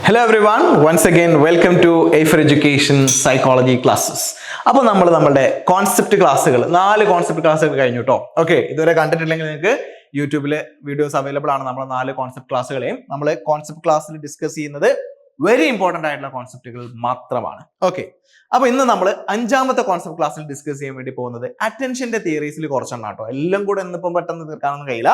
Hello everyone, once again welcome to A for Education Psychology classes. അപ്പോൾ നമ്മുടെ concept ക്ലാസ്സുകൾ 4 concept ക്ലാസ്സുകൾ കഴിഞ്ഞു കേട്ടോ. ഓക്കെ, ഇതുവരെ കണ്ടിട്ടില്ലെങ്കിൽ നിങ്ങൾക്ക് യൂട്യൂബിൽ വീഡിയോസ് അവൈലബിൾ ആണ്. നമ്മൾ 4 കോൺസെപ്റ്റ് ക്ലാസ്സുകളെയും നമ്മൾ കോൺസെപ്റ്റ് ക്ലാസ്സിൽ ഡിസ്കസ് ചെയ്യുന്നത് വെരി ഇമ്പോർട്ടൻ്റ് ആയിട്ടുള്ള കോൺസെപ്റ്റുകൾ മാത്രമാണ്. ഓക്കെ, അപ്പോൾ ഇന്ന് നമ്മൾ 5ാമത്തെ കോൺസെപ്റ്റ് ക്ലാസ്സിൽ ഡിസ്കസ് ചെയ്യാൻ വേണ്ടി പോകുന്നത് അറ്റൻഷന്റെ തിയറീസിൽ കുറച്ചെണ്ണം കേട്ടോ. എല്ലാം കൂടെ ഇന്നിപ്പം പെട്ടെന്ന് തീർക്കാനൊന്നും കഴിയില്ല.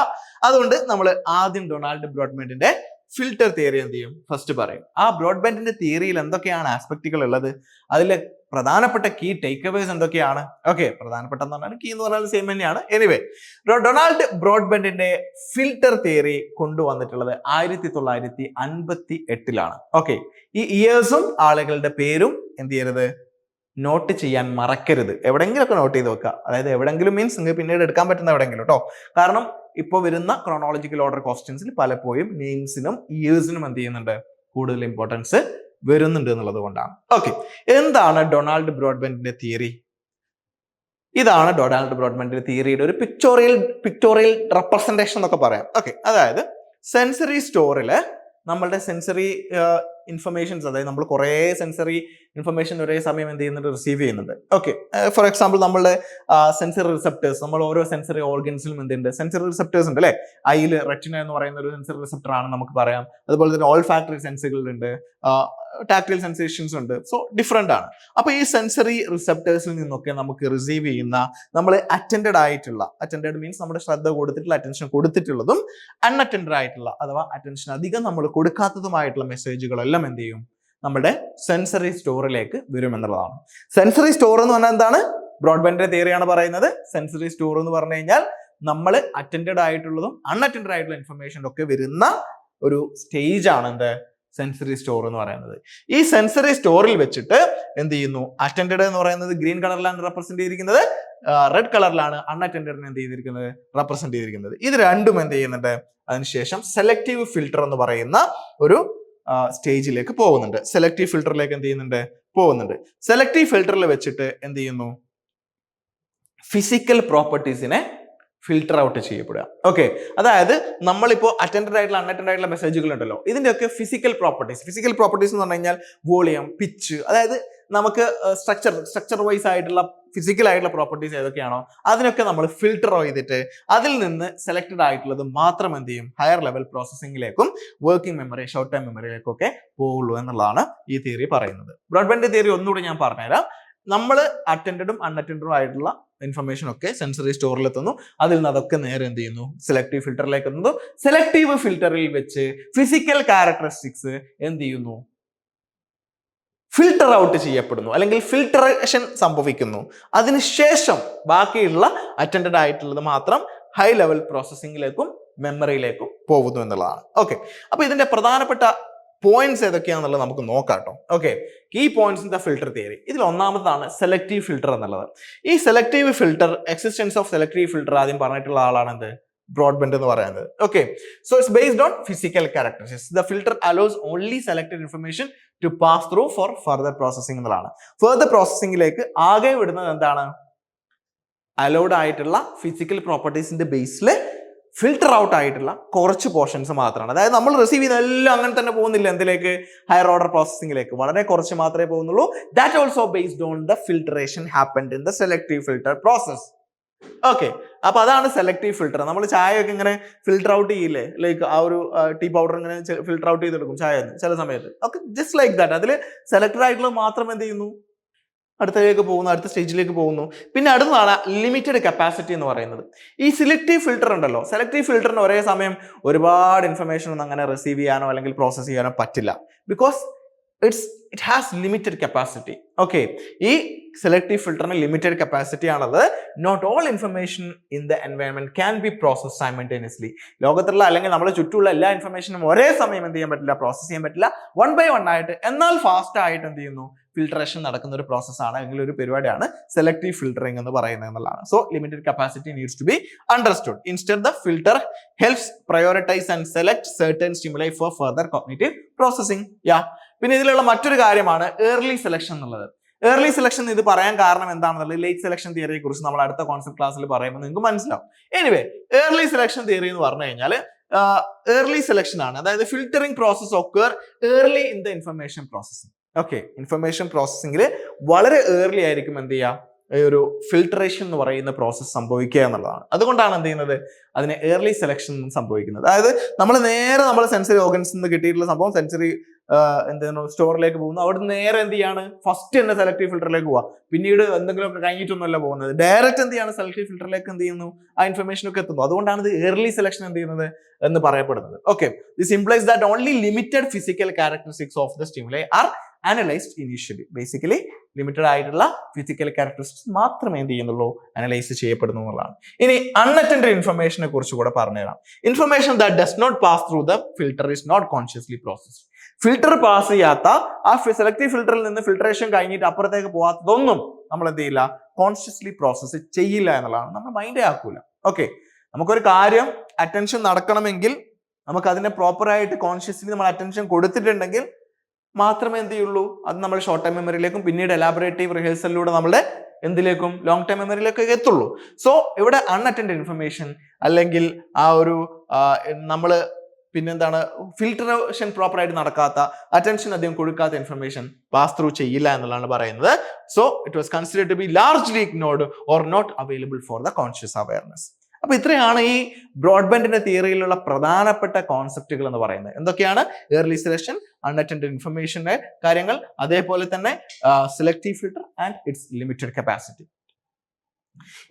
അതുകൊണ്ട് നമ്മൾ ആദ്യം ഡൊണാൾഡ് ബ്രോഡ്ബെൻഡിന്റെ ഫിൽട്ടർ തിയറി എന്ത് ചെയ്യും, ഫസ്റ്റ് പറയും. ആ ബ്രോഡ്ബെൻഡിന്റെ തിയറിയിൽ എന്തൊക്കെയാണ് ആസ്പെക്റ്റുകൾ ഉള്ളത്, അതിലെ പ്രധാനപ്പെട്ട കീ ടേക്ക് അവേസ് എന്തൊക്കെയാണ്. ഓക്കെ, പ്രധാനപ്പെട്ട എന്ന് പറഞ്ഞാൽ കീ എന്ന് പറഞ്ഞാൽ സെയിം തന്നെയാണ്. എനിവേ, ഡൊണാൾഡ് ബ്രോഡ്ബെൻഡിന്റെ ഫിൽട്ടർ തിയറി കൊണ്ടുവന്നിട്ടുള്ളത് 1958 ഓക്കെ, ഈ ഇയേഴ്സും ആളുകളുടെ പേരും എന്ത് ചെയ്യരുത്, നോട്ട് ചെയ്യാൻ മറക്കരുത്. എവിടെയെങ്കിലുമൊക്കെ നോട്ട് ചെയ്ത് വെക്കുക. അതായത് എവിടെയെങ്കിലും മീൻസ് നിങ്ങൾക്ക് പിന്നീട് എടുക്കാൻ പറ്റുന്ന എവിടെയെങ്കിലും കേട്ടോ. കാരണം ഇപ്പോൾ വരുന്ന ക്രോണോളജിക്കൽ ഓർഡർ ക്വസ്റ്റ്യൻസിൽ പലപ്പോഴും നെയിംസിനും ഇയേഴ്സിനും എന്ത് ചെയ്യുന്നുണ്ട്, കൂടുതൽ ഇമ്പോർട്ടൻസ് വരുന്നുണ്ട് എന്നുള്ളത് കൊണ്ടാണ്. ഓക്കെ, എന്താണ് ഡൊണാൾഡ് ബ്രോഡ്ബെൻഡിന്റെ തിയറി? ഇതാണ് ഡൊണാൾഡ് ബ്രോഡ്ബെൻഡിന്റെ തിയറിയുടെ ഒരു പിക്ടോറിയൽ റെപ്രസെന്റേഷൻ എന്നൊക്കെ പറയാം. ഓക്കെ, അതായത് സെൻസറി സ്റ്റോറില് നമ്മളുടെ സെൻസറി ഇൻഫർമേഷൻസ്, അതായത് നമ്മൾ കുറേ സെൻസറി ഇൻഫർമേഷൻ ഒരേ സമയം എന്ത് ചെയ്യുന്നുണ്ട്, റിസീവ് ചെയ്യുന്നുണ്ട്. ഓക്കെ, ഫോർ എക്സാമ്പിൾ നമ്മളുടെ സെൻസറി റിസെപ്റ്റേഴ്സ്, നമ്മൾ ഓരോ സെൻസറി ഓർഗൻസിലും എന്തുണ്ട്, സെൻസറി റിസെപ്റ്റേഴ്സ് ഉണ്ട് അല്ലെ. ഐയിൽ റെറ്റിന എന്ന് പറയുന്ന ഒരു സെൻസറി റിസെപ്റ്റർ ആണ് നമുക്ക് പറയാം. അതുപോലെ തന്നെ ഓൾ ഫാക്ടറി സെൻസുകളുണ്ട്, ടാക്ടൈൽ സെൻസേഷൻസ് ഉണ്ട്. സോ ഡിഫറെന്റ് ആണ്. അപ്പൊ ഈ സെൻസറി റിസെപ്റ്റേഴ്സിൽ നിന്നൊക്കെ നമുക്ക് റിസീവ് ചെയ്യുന്ന നമ്മൾ അറ്റൻഡഡ് മീൻസ് നമ്മുടെ ശ്രദ്ധ കൊടുത്തിട്ടുള്ള, അറ്റൻഷൻ കൊടുത്തിട്ടുള്ളതും അൺഅറ്റൻഡഡ് ആയിട്ടുള്ള അഥവാ അറ്റൻഷൻ അധികം നമ്മൾ കൊടുക്കാത്തതുമായിട്ടുള്ള മെസ്സേജുകളെല്ലാം എന്ത് ചെയ്യും, നമ്മുടെ സെൻസറി സ്റ്റോറിലേക്ക് വരും എന്നുള്ളതാണ്. സെൻസറി സ്റ്റോർ എന്ന് പറഞ്ഞാൽ എന്താണ്, ബ്രോഡ്ബെൻഡിന്റെ തിയറിയാണ് പറയുന്നത്. സെൻസറി സ്റ്റോർ എന്ന് പറഞ്ഞു കഴിഞ്ഞാൽ നമ്മൾ അറ്റൻഡഡ് ആയിട്ടുള്ളതും അൺഅറ്റൻഡഡ് ആയിട്ടുള്ള ഇൻഫർമേഷൻ ഒക്കെ വരുന്ന ഒരു സ്റ്റേജ് ആണ് എന്ത്, സെൻസറി സ്റ്റോർ എന്ന് പറയുന്നത്. ഈ സെൻസറി സ്റ്റോറിൽ വെച്ചിട്ട് എന്ത് ചെയ്യുന്നു, അറ്റൻഡഡ് എന്ന് പറയുന്നത് ഗ്രീൻ കളറിലാണ് റെപ്രസെന്റ് ചെയ്തിരിക്കുന്നത്, റെഡ് കളറിലാണ് അൺഅറ്റൻഡഡിനെ എന്ത് ചെയ്തിരിക്കുന്നത്, റെപ്രസെന്റ് ചെയ്തിരിക്കുന്നത്. ഇത് രണ്ടും എന്ത് ചെയ്യുന്നുണ്ട്, അതിനുശേഷം സെലക്റ്റീവ് ഫിൽട്ടർ എന്ന് പറയുന്ന ഒരു സ്റ്റേജിലേക്ക് പോകുന്നുണ്ട്. സെലക്റ്റീവ് ഫിൽട്ടറിലേക്ക് എന്ത് ചെയ്യുന്നുണ്ട്, പോകുന്നുണ്ട്. സെലക്റ്റീവ് ഫിൽട്ടറിൽ വെച്ചിട്ട് എന്ത് ചെയ്യുന്നു, ഫിസിക്കൽ പ്രോപ്പർട്ടീസിനെ ഫിൽട്ടർ ഔട്ട് ചെയ്യപ്പെടുക. ഓക്കെ, അതായത് നമ്മളിപ്പോൾ അറ്റൻഡഡ് ആയിട്ടുള്ള അൺഅറ്റൻഡഡ് ആയിട്ടുള്ള മെസ്സേജുകൾ ഉണ്ടല്ലോ, ഇതിന്റെയൊക്കെ ഫിസിക്കൽ പ്രോപ്പർട്ടീസ് എന്ന് പറഞ്ഞു കഴിഞ്ഞാൽ വോളിയം, പിച്ച്, അതായത് നമുക്ക് സ്ട്രക്ചർ വൈസ് ആയിട്ടുള്ള ഫിസിക്കൽ ആയിട്ടുള്ള പ്രോപ്പർട്ടീസ് ഏതൊക്കെയാണോ അതിനൊക്കെ നമ്മൾ ഫിൽട്ടർ ചെയ്തിട്ട് അതിൽ നിന്ന് സെലക്ടഡ് ആയിട്ടുള്ളത് മാത്രം എന്ത് ചെയ്യും, ഹയർ ലെവൽ പ്രോസസ്സിംഗിലേക്കും വർക്കിംഗ് മെമ്മറി, ഷോർട്ട് ടൈം മെമ്മറിയിലേക്കും ഒക്കെ പോകുള്ളൂ എന്നുള്ളതാണ് ഈ തിയറി പറയുന്നത്. ബ്രോഡ്ബെൻഡ് തിയറി ഒന്നുകൂടി ഞാൻ പറഞ്ഞുതരാം. നമ്മൾ അറ്റൻഡഡും അൺഅറ്റൻഡഡും ആയിട്ടുള്ള ഇൻഫർമേഷൻ ഒക്കെ സെൻസറി സ്റ്റോറിൽ എത്തുന്നു. അതിൽ നിന്ന് അതൊക്കെ നേരെ എന്ത് ചെയ്യുന്നു, സെലക്ടീവ് ഫിൽട്ടറിലേക്ക് എത്തുന്നു. സെലക്ടീവ് ഫിൽട്ടറിൽ വെച്ച് ഫിസിക്കൽ ക്യാരക്ടറിസ്റ്റിക്സ് എന്ത് ചെയ്യുന്നു, ഫിൽട്ടർ ഔട്ട് ചെയ്യപ്പെടുന്നു, അല്ലെങ്കിൽ ഫിൽട്ടറേഷൻ സംഭവിക്കുന്നു. അതിനുശേഷം ബാക്കിയുള്ള അറ്റൻഡഡ് ആയിട്ടുള്ളത് മാത്രം ഹൈ ലെവൽ പ്രോസസ്സിംഗിലേക്കും മെമ്മറിയിലേക്കും പോകുന്നു എന്നുള്ളതാണ്. ഓക്കെ, അപ്പൊ ഇതിന്റെ പ്രധാനപ്പെട്ട പോയിന്റ്സ് ഏതൊക്കെയാണെന്നുള്ളത് നമുക്ക് നോക്കാം കേട്ടോ. Okay, key points in the filter theory. ഇതിൽ ഒന്നാമതാണ് സെലക്ടീവ് ഫിൽട്ടർ എന്നുള്ളത്. ഈ selective filter, existence of selective filter ആദ്യം പറഞ്ഞിട്ടുള്ള ആളാണ് എന്ത്, ബ്രോഡ്ബെൻഡ് എന്ന് പറയുന്നത്. Okay, so it's based on physical characteristics. The filter allows only selected information to pass through for further processing എന്നുള്ളതാണ്. ഫർദർ പ്രോസസ്സിംഗിലേക്ക് ആകെ വിടുന്നത് എന്താണ്, അലൗഡ് ആയിട്ടുള്ള ഫിസിക്കൽ പ്രോപ്പർട്ടീസിന്റെ ബേസിൽ ഫിൽട്ടർ ഔട്ട് ആയിട്ടുള്ള കുറച്ച് പോർഷൻസ് മാത്രമാണ്. അതായത് നമ്മൾ റിസീവ് ചെയ്യുന്ന എല്ലാം അങ്ങനെ തന്നെ പോകുന്നില്ല എന്തിലേക്ക്, ഹയർ ഓർഡർ പ്രോസസ്സിംഗിലേക്ക്. വളരെ കുറച്ച് മാത്രമേ പോകുന്നുള്ളൂ. That also based on the filtration happened in the selective filter process. Okay, അപ്പൊ അതാണ് സെലക്ടീവ് ഫിൽട്ടർ. നമ്മൾ ചായയൊക്കെ ഇങ്ങനെ ഫിൽട്ടർ ഔട്ട് ചെയ്യില്ലേ, ലൈക്ക് ആ ഒരു ടീ പൗഡർ ഇങ്ങനെ ഫിൽട്ടർ ഔട്ട് ചെയ്തെടുക്കും ചായ ചില സമയത്ത്. Okay, just like that. അതിൽ സെലക്ടഡ് ആയിട്ടുള്ളത് മാത്രം എന്ത് ചെയ്യുന്നു, അടുത്തതിലേക്ക് പോകുന്നു, അടുത്ത സ്റ്റേജിലേക്ക് പോകുന്നു. പിന്നെ അടുത്തതാണ് ലിമിറ്റഡ് കപ്പാസിറ്റി എന്ന് പറയുന്നത്. ഈ സെലക്ടീവ് ഫിൽട്ടർ ഉണ്ടല്ലോ, സെലക്ടീവ് ഫിൽട്ടറിന് ഒരേ സമയം ഒരുപാട് ഇൻഫർമേഷൻ ഒന്നും അങ്ങനെ റിസീവ് ചെയ്യാനോ അല്ലെങ്കിൽ പ്രോസസ് ചെയ്യാനോ പറ്റില്ല. Because it has limited capacity. Okay, ഈ സെലക്ടീവ് ഫിൽട്ടറിന് ലിമിറ്റഡ് കപ്പാസിറ്റി ആണത്. Not all information in the environment can be process simultaneously. ലോകത്തുള്ള അല്ലെങ്കിൽ നമ്മുടെ ചുറ്റുമുള്ള എല്ലാ ഇൻഫർമേഷനും ഒരേ സമയം എന്ത് ചെയ്യാൻ പറ്റില്ല, പ്രോസസ് ചെയ്യാൻ പറ്റില്ല. 1 by 1 ആയിട്ട്, എന്നാൽ ഫാസ്റ്റ് ആയിട്ട് എന്ത് ചെയ്യുന്നു, ഫിൽട്രേഷൻ നടക്കുന്ന ഒരു പ്രോസസ്സാണ് അല്ലെങ്കിൽ ഒരു പരിപാടിയാണ് സെലക്ടീവ് ഫിൽട്ടറിംഗ് എന്ന് പറയുന്നത് എന്നുള്ളതാണ്. So limited capacity needs to be understood. Instead the filter helps prioritise and select certain stimuli for further cognitive processing. പിന്നെ ഇതിലുള്ള മറ്റൊരു കാര്യമാണ് ഏർലി സെലക്ഷൻ എന്നുള്ളത്. ഏർലി സെലക്ഷൻ ഇത് പറയാൻ കാരണം എന്താണെന്നുള്ളത് ലേറ്റ് സെലക്ഷൻ തിയറിയെ കുറിച്ച് നമ്മൾ അടുത്ത കോൺസെപ്റ്റ് ക്ലാസ്സിൽ പറയുമ്പോൾ നിങ്ങൾക്ക് മനസ്സിലാവും. എനിവേ, ഏർലി സെലക്ഷൻ തിയറി എന്ന് പറഞ്ഞു കഴിഞ്ഞാൽ ഏർലി സെലക്ഷൻ ആണ്. അതായത് filtering process occur early in the information processing. Okay, information പ്രോസസ്സിംഗിൽ വളരെ ഏർലി ആയിരിക്കും എന്ത് ചെയ്യുക, ഒരു ഫിൽട്രേഷൻ എന്ന് പറയുന്ന പ്രോസസ്സ് സംഭവിക്കുക എന്നുള്ളതാണ്. അതുകൊണ്ടാണ് എന്ത് ചെയ്യുന്നത്, അതിനെ ഏർലി സെലക്ഷൻ സംഭവിക്കുന്നത്. അതായത് നമ്മൾ നേരെ നമ്മൾ സെൻസറി ഓർഗൻസിൽ നിന്ന് കിട്ടിയിട്ടുള്ള സംഭവം സെൻസറി എന്താണ് സ്റ്റോറിലേക്ക് പോകുന്നു. അവിടെ നേരെ എന്ത് ചെയ്യാണ്, ഫസ്റ്റ് തന്നെ സെലക്ടീവ് ഫിൽറ്ററിലേക്ക് പോവാ. പിന്നീട് എന്തെങ്കിലുമൊക്കെ കഴിഞ്ഞിട്ടൊന്നുമല്ല പോകുന്നത്, ഡയറക്റ്റ് എന്ത് ചെയ്യാണ്, സെലക്ടീവ് ഫിൽറ്ററിലേക്ക് എന്ത് ചെയ്യുന്നു, ആ ഇൻഫർമേഷൻ ഒക്കെ എത്തുന്നു. അതുകൊണ്ടാണ് ഇത് ഏർലി സെലക്ഷൻ എന്ത് ചെയ്യുന്നത് എന്ന് പറയപ്പെടുന്നത്. Okay, this implies that only limited physical characteristics of the stimuli are analysed initially. Basically limited ആയിട്ടുള്ള ഫിസിക്കൽ ക്യാരക്ടറിസ്റ്റിക്സ് മാത്രമേ എന്ത് ചെയ്യുന്നുള്ളൂ, അനലൈസ് ചെയ്യപ്പെടുന്നു എന്നുള്ളതാണ്. ഇനി അൺഅറ്റൻഡഡ് ഇൻഫർമേഷനെ കുറിച്ച് കൂടെ പറഞ്ഞുതരാം. Information that does not pass through the filter is not consciously processed. Filter pass ചെയ്യാത്ത, ആ സെലക്ടീവ് ഫിൽറ്ററിൽ നിന്ന് ഫിൽട്രേഷൻ കഴിഞ്ഞിട്ട് അപ്പുറത്തേക്ക് പോകാത്തതൊന്നും നമ്മൾ എന്ത് ചെയ്യില്ല, കോൺഷ്യസ്ലി പ്രോസസ്സ് ചെയ്യില്ല എന്നുള്ളതാണ്. നമ്മൾ മൈൻഡേ ആക്കൂല. ഓക്കെ, നമുക്കൊരു കാര്യം അറ്റൻഷൻ നടക്കണമെങ്കിൽ നമുക്ക് അതിനെ പ്രോപ്പറായിട്ട് കോൺഷ്യസ്ലി നമ്മൾ അറ്റൻഷൻ കൊടുത്തിട്ടുണ്ടെങ്കിൽ മാത്രമേ എന്ത് ചെയ്യുള്ളൂ, അത് നമ്മൾ ഷോർട്ട് ടൈം മെമ്മറിയിലേക്കും പിന്നീട് എലാബറേറ്റീവ് റിഹേഴ്സലിലൂടെ നമ്മുടെ എന്തിലേക്കും ലോങ് ടൈം മെമ്മറിയിലേക്കും എത്തുള്ളൂ. സോ ഇവിടെ അൺഅറ്റൻഡ് ഇൻഫർമേഷൻ അല്ലെങ്കിൽ ആ ഒരു നമ്മൾ പിന്നെന്താണ് ഫിൽട്രേഷൻ പ്രോപ്പറായിട്ട് നടക്കാത്ത, അറ്റൻഷൻ അധികം കൊടുക്കാത്ത ഇൻഫർമേഷൻ പാസ് ത്രൂ ചെയ്യില്ല എന്നുള്ളതാണ് പറയുന്നത്. So it was considered to be largely ignored or not available for the conscious awareness. അപ്പൊ ഇത്രയാണ് ഈ ബ്രോഡ്ബാൻഡിന്റെ തിയറിയിലുള്ള പ്രധാനപ്പെട്ട കോൺസെപ്റ്റുകൾ എന്ന് പറയുന്നത്. എന്തൊക്കെയാണ്? ഏർലി സെലക്ഷൻ, അൺഅറ്റൻഡ് ഇൻഫർമേഷന്റെ കാര്യങ്ങൾ, അതേപോലെ തന്നെ selective filter and it's limited capacity.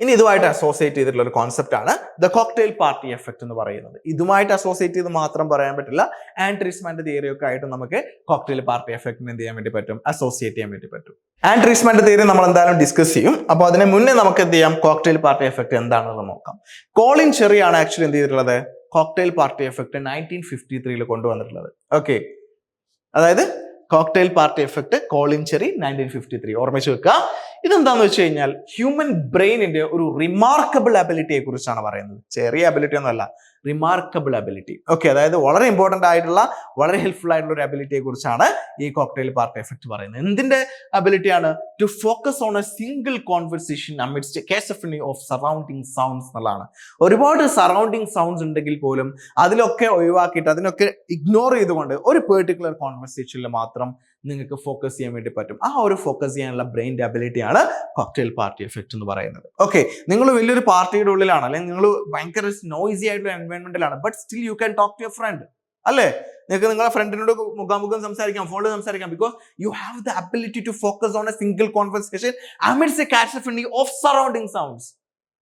ഇനി ഇതുമായിട്ട് അസോസിയേറ്റ് ചെയ്തിട്ടുള്ള ഒരു കോൺസെപ്റ്റ് ആണ് ദ കോക്ടെയിൽ പാർട്ടി എഫക്ട് എന്ന് പറയുന്നത്. ഇതുമായിട്ട് അസോസിയേറ്റ് ചെയ്ത് മാത്രം പറയാൻ പറ്റില്ല, ആൻഡ്രീസ്മാന്റെ തിയറി ഒക്കെ ആയിട്ട് നമുക്ക് കോക്ടെയിൽ പാർട്ടി എഫക്റ്റിന് എന്ത് ചെയ്യാൻ വേണ്ടി പറ്റും, അസോസിയേറ്റ് ചെയ്യാൻ വേണ്ടി പറ്റും. ആൻഡ്രീസ്മാന്റെ തിയറി നമ്മൾ എന്തായാലും ഡിസ്കസ് ചെയ്യും. അപ്പോൾ അതിന് മുന്നേ നമുക്ക് എന്ത് ചെയ്യാം, കോക്ടെയിൽ പാർട്ടി എഫക്ട് എന്താണെന്ന് നോക്കാം. കോളിൻ ചെറി ആണ് ആക്ച്വലി എന്ത് ചെയ്തിട്ടുള്ളത്, കോക്ടെയിൽ പാർട്ടി എഫക്ട് 1953 കൊണ്ടുവന്നിട്ടുള്ളത്. ഓക്കെ, അതായത് cocktail party effect Colin Cherry 1953 ഓർമ്മിച്ച് വെക്കുക. ഇതെന്താന്ന് വെച്ച് കഴിഞ്ഞാൽ ഹ്യൂമൻ ബ്രെയിനിന്റെ ഒരു റിമാർക്കബിൾ അബിലിറ്റിയെ കുറിച്ചാണ് പറയുന്നത്. ചെറിയ അബിലിറ്റി ഒന്നുമല്ല, റിമാർക്കബിൾ അബിലിറ്റി. ഓക്കെ, അതായത് വളരെ ഇമ്പോർട്ടന്റ് ആയിട്ടുള്ള, വളരെ ഹെൽപ്ഫുൾ ആയിട്ടുള്ള ഒരു അബിലിറ്റിയെ കുറിച്ചാണ് ഈ കോക്ടെയിൽ പാർട്ടി എഫക്ട് പറയുന്നത്. എന്തിന്റെ അബിലിറ്റിയാണ്? To focus on a single conversation amidst cacophony of surrounding sounds എന്നുള്ളതാണ്. ഒരുപാട് സറൗണ്ടിങ് സൗണ്ട്സ് ഉണ്ടെങ്കിൽ പോലും അതിലൊക്കെ ഒഴിവാക്കിയിട്ട്, അതിനൊക്കെ ഇഗ്നോർ ചെയ്തുകൊണ്ട് ഒരു പെർട്ടിക്കുലർ കോൺവെർസേഷനിൽ മാത്രം നിങ്ങൾക്ക് ഫോക്കസ് ചെയ്യാൻ വേണ്ടി പറ്റും. ആ ഒരു ഫോക്കസ് ചെയ്യാനുള്ള ബ്രെയിൻ്റെ അബിലിറ്റിയാണ് കോക്ടെയിൽ പാർട്ടി എഫക്ട് എന്ന് പറയുന്നത്. ഓക്കെ, നിങ്ങൾ വലിയൊരു പാർട്ടിയുടെ ഉള്ളിലാണ്, അല്ലെങ്കിൽ നിങ്ങൾ ഭയങ്കര നോയ്സി ആയിട്ടുള്ള എൻവയോൺമെന്റിലാണ്, but still you can talk to your friend. അല്ലേ, നിങ്ങൾക്ക് നിങ്ങളുടെ ഫ്രണ്ടിനോട് മുഖാമുഖം സംസാരിക്കാം, ഫോണിൽ സംസാരിക്കാം, because you have the ability to focus on a single conversation amidst a cacophony of surrounding sounds.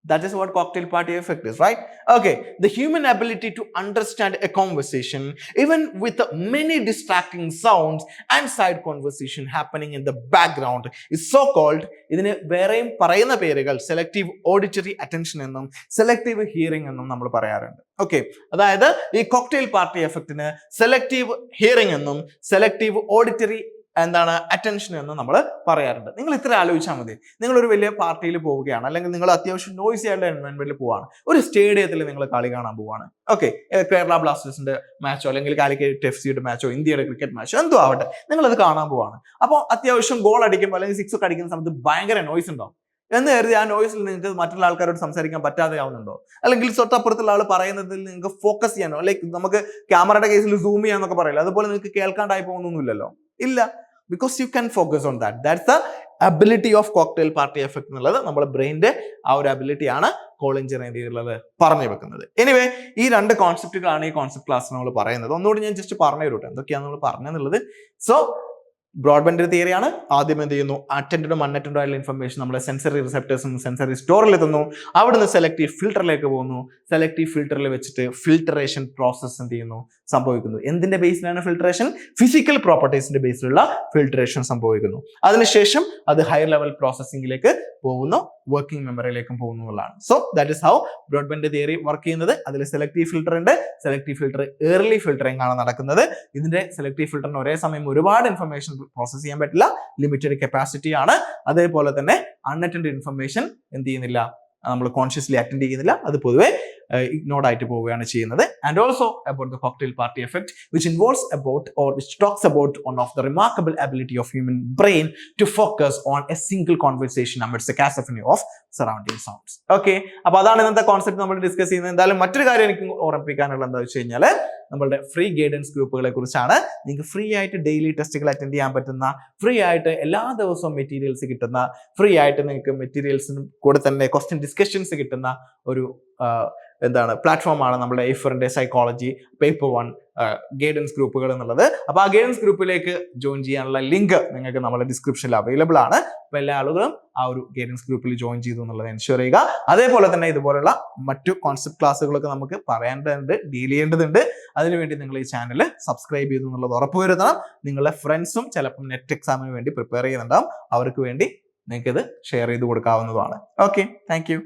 That is what cocktail party effect is, right? Okay, the human ability to understand a conversation even with many distracting sounds and side conversation happening in the background is so called, ഇതിനെ വേറെയും പറയുന്ന പേരുകൾ selective auditory attention എന്നും selective hearing എന്നും നമ്മൾ പറയാറുണ്ട്. Okay, അതായത് ഈ കോക്ടെയിൽ പാർട്ടി എഫക്റ്റിന് സെലക്ടീവ് ഹിയറിംഗ് എന്നും സെലക്ടീവ് ഓഡിറ്ററി എന്താണ് അറ്റൻഷൻ എന്ന് നമ്മൾ പറയാറുണ്ട്. നിങ്ങൾ ഇത്ര ആലോചിച്ചാൽ മതി. നിങ്ങൾ ഒരു വലിയ പാർട്ടിയിൽ പോവുകയാണ്, അല്ലെങ്കിൽ നിങ്ങൾ അത്യാവശ്യം നോയ്സി ആയിട്ടുള്ള എൻവയോൺമെന്റിൽ പോവാണ്, ഒരു സ്റ്റേഡിയത്തിൽ നിങ്ങൾ കളി കാണാൻ പോവാണ്. ഓക്കെ, കേരള ബ്ലാസ്റ്റേഴ്സിന്റെ മാച്ചോ അല്ലെങ്കിൽ കാലിക്കറ്റ് FC മാച്ചോ ഇന്ത്യയുടെ ക്രിക്കറ്റ് മാച്ചോ എന്തോ ആവട്ടെ, നിങ്ങളത് കാണാൻ പോവാണ്. അപ്പോൾ അത്യാവശ്യം ഗോൾ അടിക്കുമ്പോൾ അല്ലെങ്കിൽ 6 ഒക്കെ അടിക്കുന്ന സമയത്ത് ഭയങ്കര നോയ്സ് ഉണ്ടാവും എന്ന് കരുതി ആ നോയ്സിൽ നിങ്ങൾക്ക് മറ്റുള്ള ആൾക്കാരോട് സംസാരിക്കാൻ പറ്റാതെ ആവുന്നുണ്ടോ? അല്ലെങ്കിൽ തൊട്ടപ്പുറത്തുള്ള ആൾ പറയുന്നതിൽ നിങ്ങൾക്ക് ഫോക്കസ് ചെയ്യാനോ, ലൈക്ക് നമുക്ക് ക്യാമറയുടെ കേസിൽ സൂം ചെയ്യാന്നൊക്കെ പറയില്ല, അതുപോലെ നിങ്ങൾക്ക് കേൾക്കാണ്ടായി പോകുന്നൊന്നുമില്ലല്ലോ. ഇല്ല, because you can focus on that. That's the ability of cocktail party effect എന്നുള്ളത് നമ്മുടെ ബ്രെയിനിന്റെ ആ ഒരു അബിലിറ്റി ആണ് കോളിൻ ചെറി എന്ത് പറഞ്ഞു വെക്കുന്നത്. എനിവേ, ഈ രണ്ട് കോൺസെപ്റ്റുകളാണ് ഈ കോൺസെപ്റ്റ് ക്ലാസ് നമ്മൾ പറയുന്നത്. ഒന്നുകൂടി ഞാൻ ജസ്റ്റ് പറഞ്ഞു തരൂട്ടെ എന്തൊക്കെയാണ് നമ്മൾ പറഞ്ഞെന്നുള്ളത്. സോ ബ്രോഡ്ബാൻഡിന്റെ തിയറിയാണ്. ആദ്യം എന്ത് ചെയ്യുന്നു, അറ്റൻഡും അൺഅറ്റൻഡും ആയിട്ടുള്ള ഇൻഫർമേഷൻ നമ്മുടെ സെൻസറി റിസെപ്റ്റേഴ്സും സെൻസറി സ്റ്റോറിൽ എത്തുന്നു. അവിടുന്ന് സെലക്ടീവ് ഫിൽട്ടറിലേക്ക് പോകുന്നു. സെലക്ടീവ് ഫിൽട്ടറിൽ വെച്ചിട്ട് ഫിൽട്ടറേഷൻ പ്രോസസ് എന്ത് ചെയ്യുന്നു, സംഭവിക്കുന്നു. എന്തിന്റെ ബേസിലാണ് ഫിൽട്ടറേഷൻ? ഫിസിക്കൽ പ്രോപ്പർട്ടീസിന്റെ ബേസിലുള്ള ഫിൽട്ടറേഷൻ സംഭവിക്കുന്നു. അതിനുശേഷം അത് ഹയർ ലെവൽ പ്രോസസ്സിംഗിലേക്ക് പോകുന്നു, വർക്കിംഗ് മെമ്മറിയിലേക്കും പോകുന്നു എന്നുള്ളതാണ്. So that is how broadband theory work ചെയ്യുന്നത്. അതിൽ സെലക്ടീവ് ഫിൽട്ടർ ഉണ്ട്. സെലക്ടീവ് ഫിൽട്ടർ ഏർലി ഫിൽട്ടറിംഗ് ആണ് നടക്കുന്നത്. ഇതിന്റെ സെലക്ടീവ് ഫിൽട്ടറിന് ഒരേ സമയം ഒരുപാട് ഇൻഫർമേഷൻ പ്രോസസ് ചെയ്യാൻ പറ്റില്ല, ലിമിറ്റഡ് കപ്പാസിറ്റി ആണ്. അതേപോലെ തന്നെ അൺഅറ്റൻഡ് ഇൻഫർമേഷൻ എന്ത് ചെയ്യുന്നില്ല, നമ്മൾ കോൺഷ്യസ്ലി അറ്റൻഡ് ചെയ്യുന്നില്ല. അത് പൊതുവെ ഇഗ്നോർഡ് ആയിട്ട് പോവുകയാണ് ചെയ്യുന്നത്. And also about the cocktail party effect which involves about or which talks about one of the remarkable ability of human brain to focus on a single conversation amidst the cacophony of surrounding sounds. Okay, അപ്പോൾ അതാണ് ഇന്നത്തെ concept നമ്മൾ discuss ചെയ്യുന്നത്. എന്തായാലും മറ്റൊരു കാര്യം എനിക്ക് ഓർമ്മിപ്പിക്കാനുള്ളത് എന്താ വെച്ച് കഴിഞ്ഞാൽ നമ്മളുടെ ഫ്രീ ഗൈഡൻസ് ഗ്രൂപ്പുകളെ കുറിച്ചാണ്. നിങ്ങൾക്ക് ഫ്രീ ആയിട്ട് ഡെയിലി ടെസ്റ്റുകൾ അറ്റൻഡ് ചെയ്യാൻ പറ്റുന്ന, ഫ്രീ ആയിട്ട് എല്ലാ ദിവസവും മെറ്റീരിയൽസ് കിട്ടുന്ന, ഫ്രീ ആയിട്ട് നിങ്ങൾക്ക് മെറ്റീരിയൽസിനും കൂടെ തന്നെ ക്വസ്റ്റ്യൻ ഡിസ്കഷൻസ് കിട്ടുന്ന ഒരു പ്ലാറ്റ്ഫോമാണ് നമ്മുടെ എയ്ഫറിന്റെ സൈക്കോളജി പേപ്പർ 1 ഗൈഡൻസ് ഗ്രൂപ്പുകൾ എന്നുള്ളത്. അപ്പോൾ ആ ഗൈഡൻസ് ഗ്രൂപ്പിലേക്ക് ജോയിൻ ചെയ്യാനുള്ള ലിങ്ക് നിങ്ങൾക്ക് നമ്മുടെ ഡിസ്ക്രിപ്ഷനിൽ അവൈലബിൾ ആണ്. അപ്പോൾ എല്ലാ ആളുകളും ആ ഒരു ഗൈഡൻസ് ഗ്രൂപ്പിൽ ജോയിൻ ചെയ്തു എന്നുള്ളത് എൻഷുർ ചെയ്യുക. അതേപോലെ തന്നെ ഇതുപോലുള്ള മറ്റു കോൺസെപ്റ്റ് ക്ലാസ്സുകളൊക്കെ നമുക്ക് പറയേണ്ടതുണ്ട്, ഡീൽ ചെയ്യേണ്ടതുണ്ട്. അതിനുവേണ്ടി നിങ്ങൾ ഈ ചാനൽ സബ്സ്ക്രൈബ് ചെയ്തു എന്നുള്ളത് ഉറപ്പുവരുത്തണം. നിങ്ങളുടെ ഫ്രണ്ട്സും ചിലപ്പം നെറ്റ് എക്സാമിന് വേണ്ടി പ്രിപ്പയർ ചെയ്യുന്നുണ്ടാവും. അവർക്ക് വേണ്ടി നിങ്ങൾക്ക് ഇത് ഷെയർ ചെയ്ത് കൊടുക്കാവുന്നതാണ്. Okay, thank you.